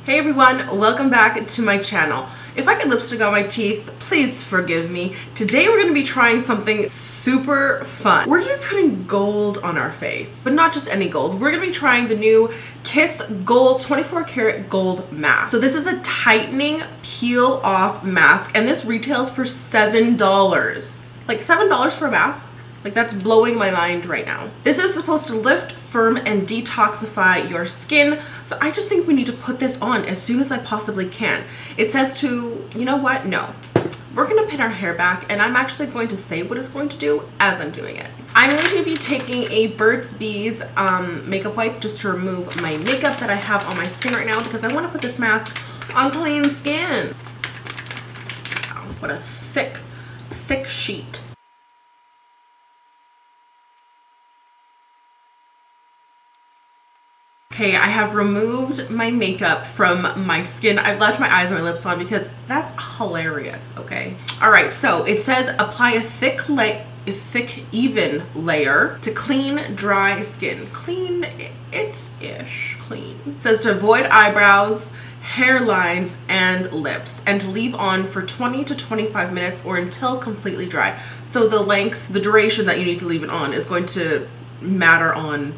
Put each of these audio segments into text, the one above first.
Hey everyone, welcome back to my channel. If I get lipstick on my teeth, please forgive me. Today we're going to be trying something super fun. We're going to be putting gold on our face, but not just any gold. We're going to be trying the new Kiss Gold 24 karat gold mask. So this is a tightening peel off mask and this retails for $7. Like $7 for a mask? Like, that's blowing my mind right now. This is supposed to lift, firm, and detoxify your skin. So I just think we need to put this on as soon as I possibly can. It says to, you know what? No. We're gonna pin our hair back and I'm actually going to say what it's going to do as I'm doing it. I'm going to be taking a Burts Bees makeup wipe just to remove my makeup that I have on my skin right now because I want to put this mask on clean skin. Wow, what a thick, thick sheet. Okay, I have removed my makeup from my skin. I've left my eyes and my lips on because that's hilarious, okay? All right, so it says apply a thick, even layer to clean, dry skin. Clean, it's ish clean. It says to avoid eyebrows, hairlines, and lips, and to leave on for 20 to 25 minutes or until completely dry. So the length, the duration that you need to leave it on is going to matter on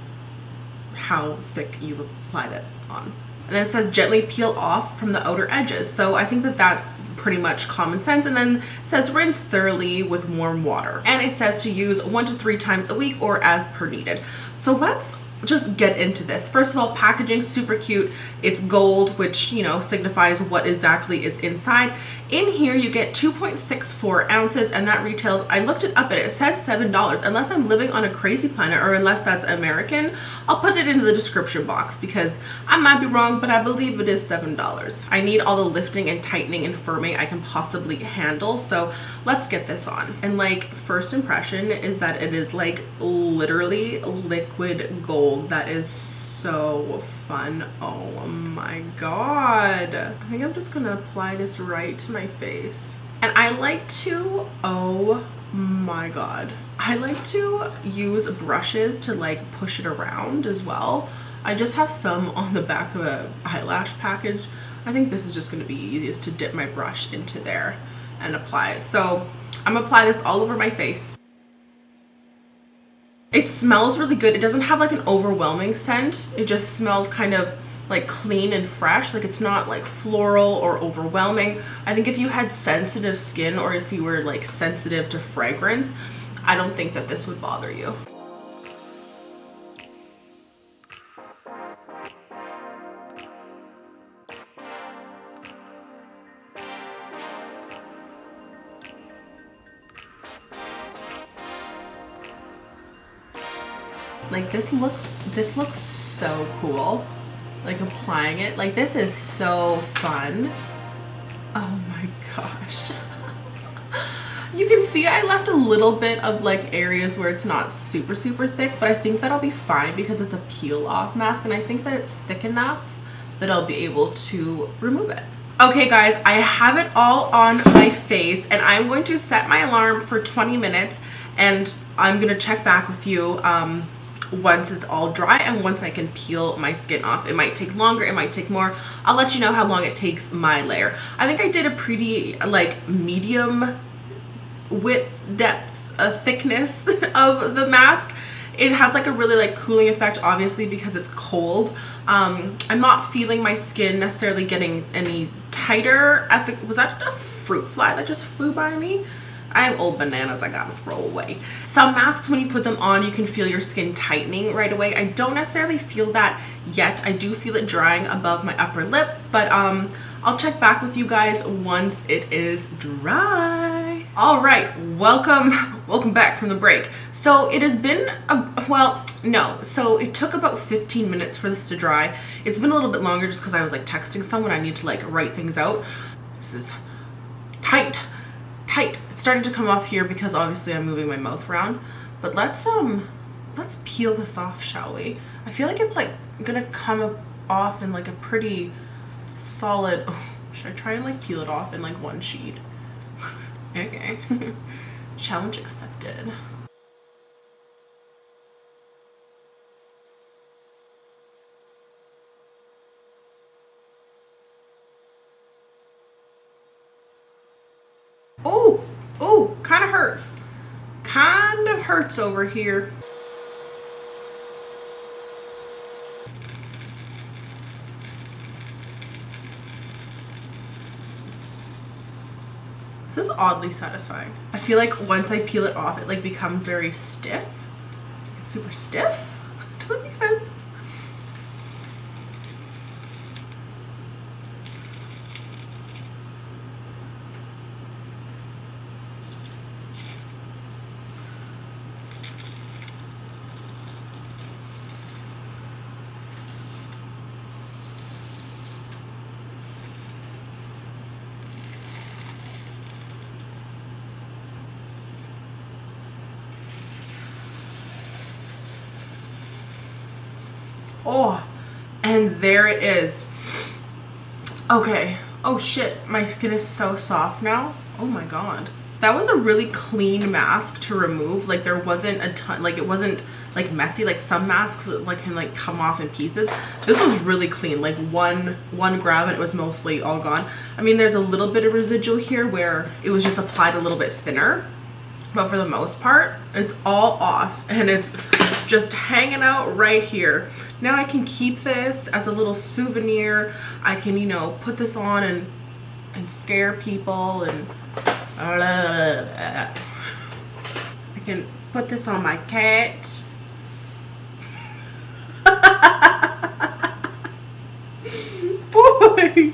how thick you've applied it on. And then it says gently peel off from the outer edges. So I think that that's pretty much common sense. And then it says rinse thoroughly with warm water. And it says to use 1 to 3 times a week or as per needed. So let's just get into this. First of all, packaging, super cute. It's gold, which, you know, signifies what exactly is inside. In here you get 2.64 ounces and that retails, I looked it up and it said $7. Unless I'm living on a crazy planet or unless that's American, I'll put it into the description box because I might be wrong, but I believe it is $7. I need all the lifting and tightening and firming I can possibly handle, so let's get this on. And like, first impression is that it is like literally liquid gold. That is so fun. Oh my god. I think I'm just gonna apply this right to my face. And I like to, oh my god, I like to use brushes to like push it around as well. I just have some on the back of a eyelash package. I think this is just gonna be easiest to dip my brush into there and apply it. So I'm gonna apply this all over my face. It smells really good. It doesn't have like an overwhelming scent. It just smells kind of like clean and fresh. Like, it's not like floral or overwhelming. I think if you had sensitive skin or if you were like sensitive to fragrance, I don't think that this would bother you. Like, this looks so cool. Like, applying it, like, this is so fun. Oh my gosh. You can see I left a little bit of like areas where it's not super thick, but I think that'll be fine because it's a peel off mask and I think that it's thick enough that I'll be able to remove it. Okay guys, I have it all on my face and I'm going to set my alarm for 20 minutes and I'm gonna check back with you once it's all dry and once I can peel my skin off. It might take longer, it might take more. I'll let you know how long it takes my layer. I think I did a pretty like medium width, depth, thickness of the mask. It has like a really like cooling effect, obviously, because it's cold. I'm not feeling my skin necessarily getting any tighter at the, was that a fruit fly that just flew by me? I have old bananas I gotta throw away. Some masks, when you put them on, you can feel your skin tightening right away. I don't necessarily feel that yet. I do feel it drying above my upper lip, but I'll check back with you guys once it is dry. All right, welcome back from the break. So it has been so it took about 15 minutes for this to dry. It's been a little bit longer just because I was like texting someone. I need to like write things out. This is tight. It's starting to come off here because obviously I'm moving my mouth around, but let's peel this off, shall we? I feel like it's like gonna come off in like a pretty solid, oh, should I try and like peel it off in like one sheet? Okay. Challenge accepted. hurts. Kind of hurts over here. This is oddly satisfying. I feel like once I peel it off, it like becomes very stiff. It's super stiff. Does that make sense? Oh, and there it is. Okay. Oh shit, my skin is so soft now. Oh my god. That was a really clean mask to remove. Like there wasn't a ton, like it wasn't like messy. Like some masks like can like come off in pieces. This was really clean. Like one grab and it was mostly all gone. I mean, there's a little bit of residual here where it was just applied a little bit thinner, but for the most part, it's all off and it's just hanging out right here. Now I can keep this as a little souvenir. I can, you know, put this on and scare people, and I can put this on my cat. Boy.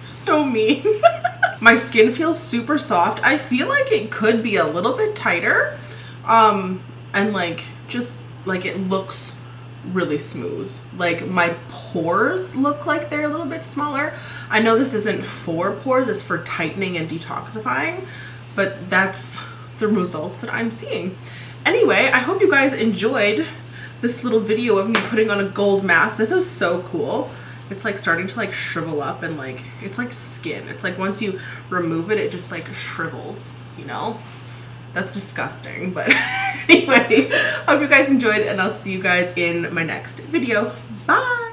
So mean. My skin feels super soft. I feel like it could be a little bit tighter. And like, just like it looks really smooth. Like my pores look like they're a little bit smaller. I know this isn't for pores, it's for tightening and detoxifying, but that's the result that I'm seeing. Anyway, I hope you guys enjoyed this little video of me putting on a gold mask. This is so cool. It's like starting to like shrivel up, and like it's like skin. It's like once you remove it, it just like shrivels, you know? That's disgusting, but anyway, hope you guys enjoyed, and I'll see you guys in my next video. Bye!